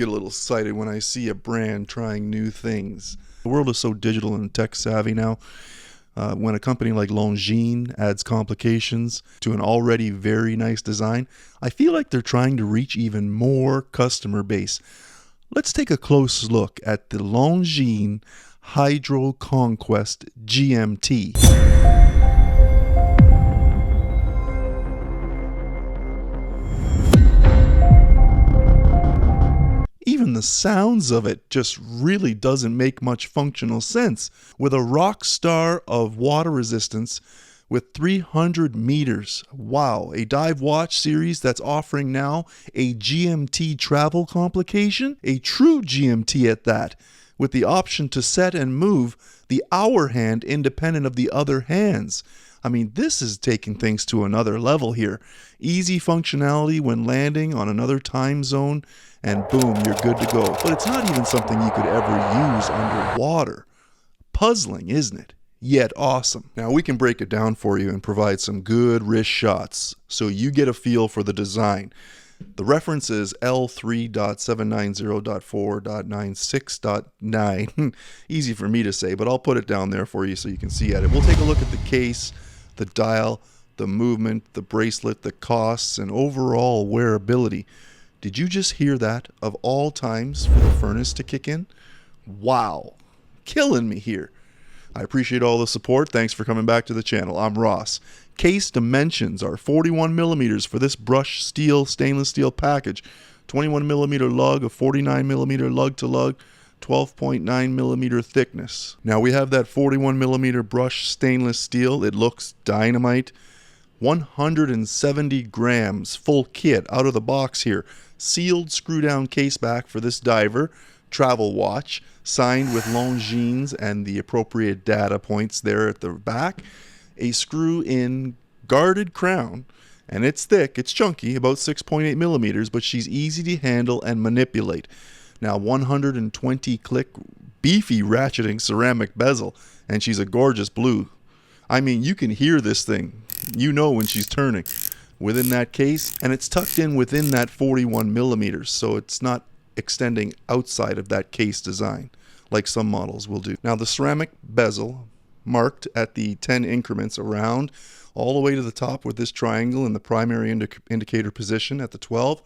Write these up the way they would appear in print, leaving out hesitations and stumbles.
get a little excited when I see a brand trying new things. The world is so digital and tech savvy now. When a company like Longines adds complications to an already very nice design, I feel like they're trying to reach even more customer base. Let's take a close look at the Longines HYDROCONQUEST GMT. Even the sounds of it just really doesn't make much functional sense. With a rock star of water resistance with 300 meters. Wow, a dive watch series that's offering now a GMT travel complication, a true GMT at that, with the option to set and move the hour hand independent of the other hands. I mean, this is taking things to another level here. Easy functionality when landing on another time zone, and boom, you're good to go. But it's not even something you could ever use underwater. Puzzling, isn't it? Yet awesome. Now we can break it down for you and provide some good wrist shots so you get a feel for the design. The reference is L3.790.4.96.9. Easy for me to say, but I'll put it down there for you so you can see at it. We'll take a look at the case, the dial, the movement, the bracelet, the costs, and overall wearability. Did you just hear that? Of all times for the furnace to kick in? Wow. Killing me here. I appreciate all the support. Thanks for coming back to the channel. I'm Ross. Case dimensions are 41 millimeters for this brushed steel, stainless steel package. 21 millimeter lug, a 49 millimeter lug to lug, 12.9 millimeter thickness. Now we have that 41 millimeter brushed stainless steel. It looks dynamite. 170 grams full kit out of the box here. Sealed screw down case back for this diver travel watch, signed with Longines and the appropriate data points there at the back. A screw in guarded crown, and it's thick, it's chunky, about 6.8 millimeters, but she's easy to handle and manipulate. Now 120 click beefy ratcheting ceramic bezel, and she's a gorgeous blue. I mean, you can hear this thing, you know, when she's turning within that case, and it's tucked in within that 41 millimeters, so it's not extending outside of that case design like some models will do. Now the ceramic bezel marked at the 10 increments around all the way to the top with this triangle in the primary indicator position at the 12.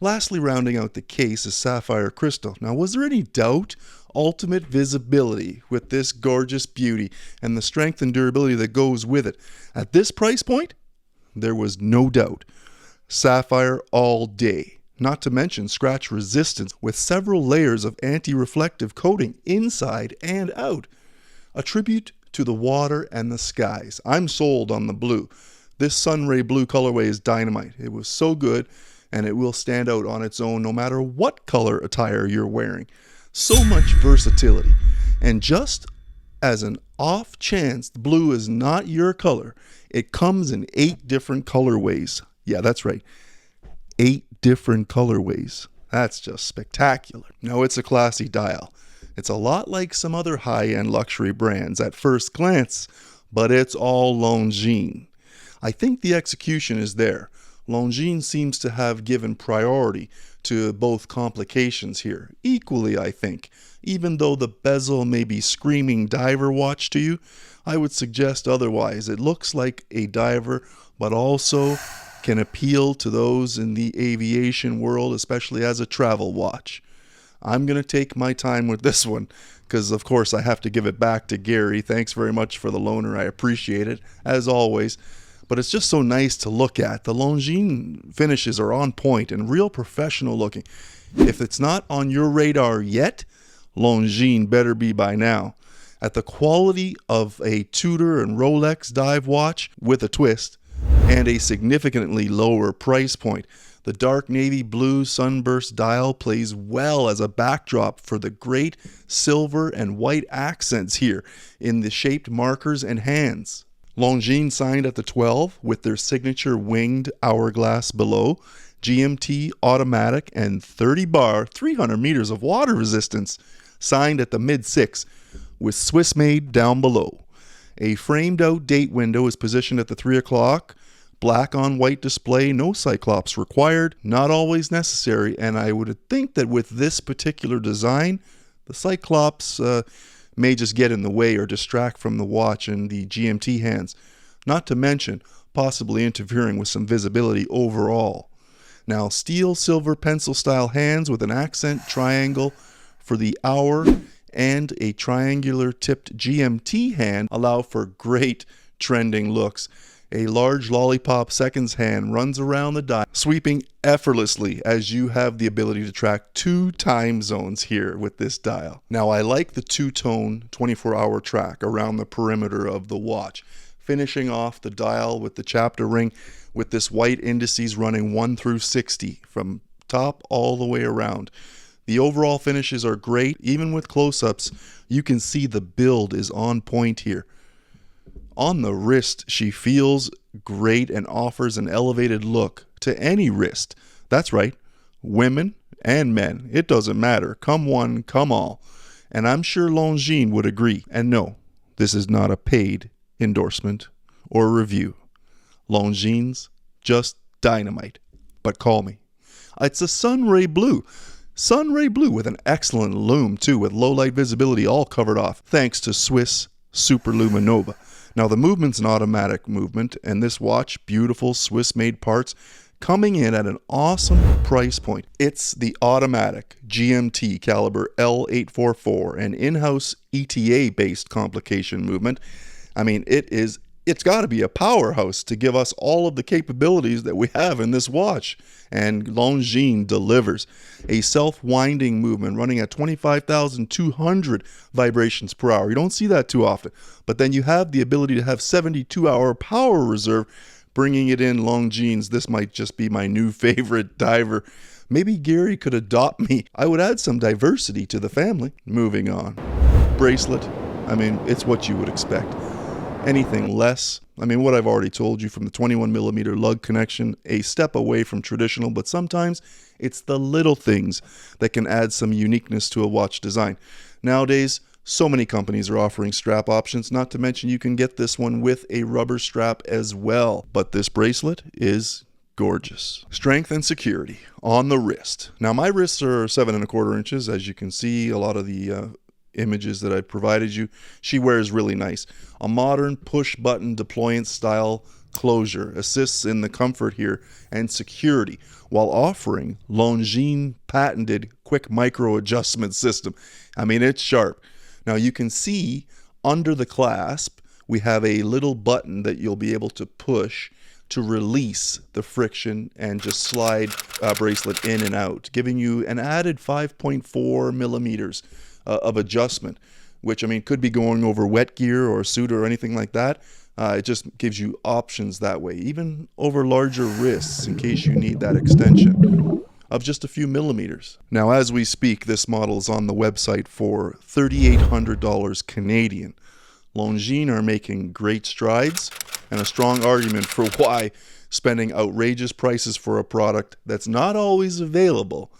Lastly, rounding out the case is sapphire crystal. Now, was there any doubt? Ultimate visibility with this gorgeous beauty and the strength and durability that goes with it. At this price point, there was no doubt. Sapphire all day. Not to mention scratch resistance with several layers of anti-reflective coating inside and out. A tribute to the water and the skies. I'm sold on the blue. This Sunray blue colorway is dynamite. It was so good, and it will stand out on its own no matter what color attire you're wearing. So much versatility. And just as an off chance the blue is not your color, it comes in 8 different colorways. Yeah, that's right. 8 different colorways. That's just spectacular. Now it's a classy dial. It's a lot like some other high-end luxury brands at first glance, but it's all Longines. I think the execution is there. Longines seems to have given priority to both complications here. Equally, I think. Even though the bezel may be screaming diver watch to you, I would suggest otherwise. It looks like a diver, but also can appeal to those in the aviation world, especially as a travel watch. I'm going to take my time with this one because, of course, I have to give it back to Gary. Thanks very much for the loaner. I appreciate it, as always. But it's just so nice to look at. The Longines finishes are on point and real professional looking. If it's not on your radar yet, Longines better be by now. At the quality of a Tudor and Rolex dive watch with a twist, and a significantly lower price point. The dark navy blue sunburst dial plays well as a backdrop for the great silver and white accents here in the shaped markers and hands. Longines signed at the 12 with their signature winged hourglass below, GMT automatic and 30 bar, 300 meters of water resistance, signed at the mid 6 with Swiss made down below. A framed out date window is positioned at the 3 o'clock. Black on white display, no Cyclops required, not always necessary, and I would think that with this particular design, the Cyclops may just get in the way or distract from the watch and the GMT hands, not to mention possibly interfering with some visibility overall. Now, steel silver pencil style hands with an accent triangle for the hour and a triangular tipped GMT hand allow for great trending looks. A large lollipop seconds hand runs around the dial, sweeping effortlessly as you have the ability to track 2 time zones here with this dial. Now, I like the 2-tone 24-hour track around the perimeter of the watch, finishing off the dial with the chapter ring with this white indices running 1 through 60 from top all the way around. The overall finishes are great. Even with close-ups, you can see the build is on point here. On the wrist, she feels great and offers an elevated look to any wrist. That's right, women and men. It doesn't matter. Come one, come all. And I'm sure Longines would agree. And no, this is not a paid endorsement or review. Longines, just dynamite. But call me. It's a Sunray Blue. Sunray Blue with an excellent lume too, with low light visibility all covered off, thanks to Swiss Super Luminova. Now, the movement's an automatic movement, and this watch, beautiful Swiss-made parts, coming in at an awesome price point. It's the automatic GMT caliber L844, an in-house ETA-based complication movement. I mean, it's got to be a powerhouse to give us all of the capabilities that we have in this watch. And Longines delivers. A self-winding movement running at 25,200 vibrations per hour. You don't see that too often. But then you have the ability to have 72-hour power reserve, bringing it in Longines. This might just be my new favorite diver. Maybe Gary could adopt me. I would add some diversity to the family. Moving on. Bracelet. I mean, it's what you would expect. Anything less, I mean, what I've already told you from the 21mm lug connection, a step away from traditional, but sometimes it's the little things that can add some uniqueness to a watch design. Nowadays, so many companies are offering strap options, not to mention you can get this one with a rubber strap as well. But this bracelet is gorgeous. Strength and security on the wrist. Now, my wrists are 7¼ inches, as you can see. A lot of the images that I provided you, she wears really nice. A modern push button deployant style closure assists in the comfort here and security while offering Longines patented quick micro adjustment system. I mean, it's sharp. Now you can see under the clasp we have a little button that you'll be able to push to release the friction and just slide bracelet in and out, giving you an added 5.4 millimeters of adjustment, which, I mean, could be going over wet gear or a suit or anything like that. It just gives you options that way, even over larger wrists in case you need that extension of just a few millimeters. Now, as we speak, this model is on the website for $3,800 Canadian. Longines are making great strides and a strong argument for why spending outrageous prices for a product that's not always available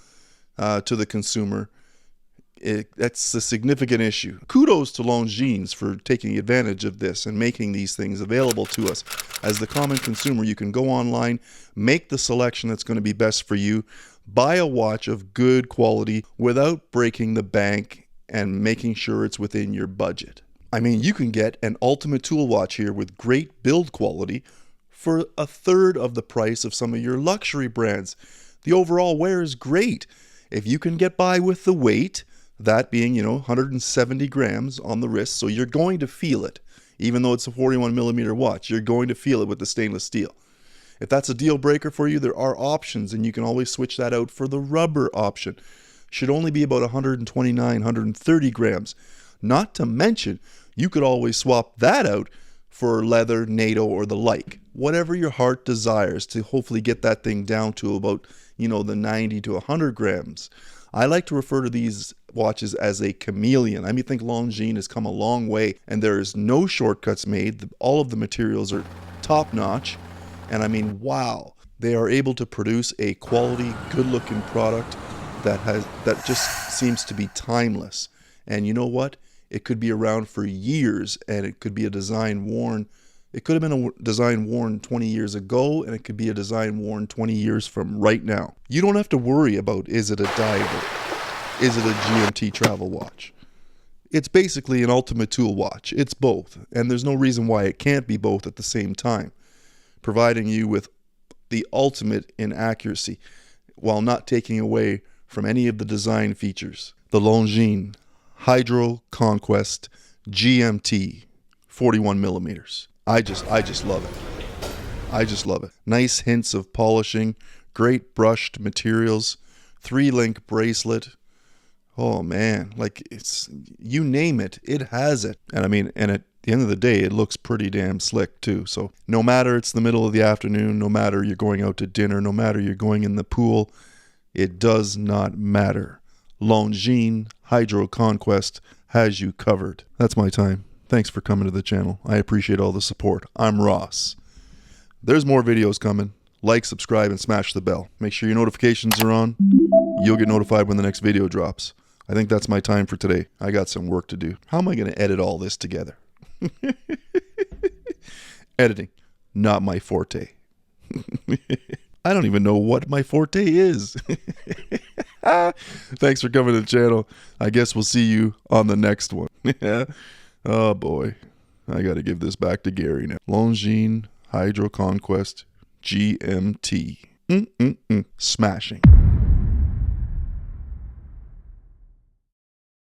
to the consumer, that's a significant issue. Kudos to Longines for taking advantage of this and making these things available to us. As the common consumer, you can go online, make the selection that's going to be best for you, buy a watch of good quality without breaking the bank and making sure it's within your budget. I mean, you can get an ultimate tool watch here with great build quality for a third of the price of some of your luxury brands. The overall wear is great. If you can get by with the weight, that being, 170 grams on the wrist, so you're going to feel it. Even though it's a 41mm watch, you're going to feel it with the stainless steel. If that's a deal breaker for you, there are options, and you can always switch that out for the rubber option. Should only be about 129, 130 grams. Not to mention, you could always swap that out for leather, NATO, or the like. Whatever your heart desires to hopefully get that thing down to about, the 90 to 100 grams. I like to refer to these watches as a chameleon. I think Longines has come a long way, and there is no shortcuts made. All of the materials are top-notch, and wow. They are able to produce a quality, good-looking product that just seems to be timeless. And you know what? It could be around for years, and it could be a design worn It could have been a design worn 20 years ago, and it could be a design worn 20 years from right now. You don't have to worry about, is it a diver? Is it a GMT travel watch? It's basically an ultimate tool watch. It's both, and there's no reason why it can't be both at the same time, providing you with the ultimate in accuracy while not taking away from any of the design features. The Longines HydroConquest GMT 41 millimeters. I just love it. I just love it. Nice hints of polishing, great brushed materials, 3-link bracelet. Oh man, like it's, you name it, it has it. And I mean, and at the end of the day, it looks pretty damn slick too. So no matter it's the middle of the afternoon, no matter you're going out to dinner, no matter you're going in the pool, it does not matter. Longines HydroConquest has you covered. That's my time. Thanks for coming to the channel. I appreciate all the support. I'm Ross. There's more videos coming. Like, subscribe, and smash the bell. Make sure your notifications are on. You'll get notified when the next video drops. I think that's my time for today. I got some work to do. How am I going to edit all this together? Editing, not my forte. I don't even know what my forte is. Thanks for coming to the channel. I guess we'll see you on the next one. Oh boy, I got to give this back to Gary now. Longines HydroConquest GMT. Smashing.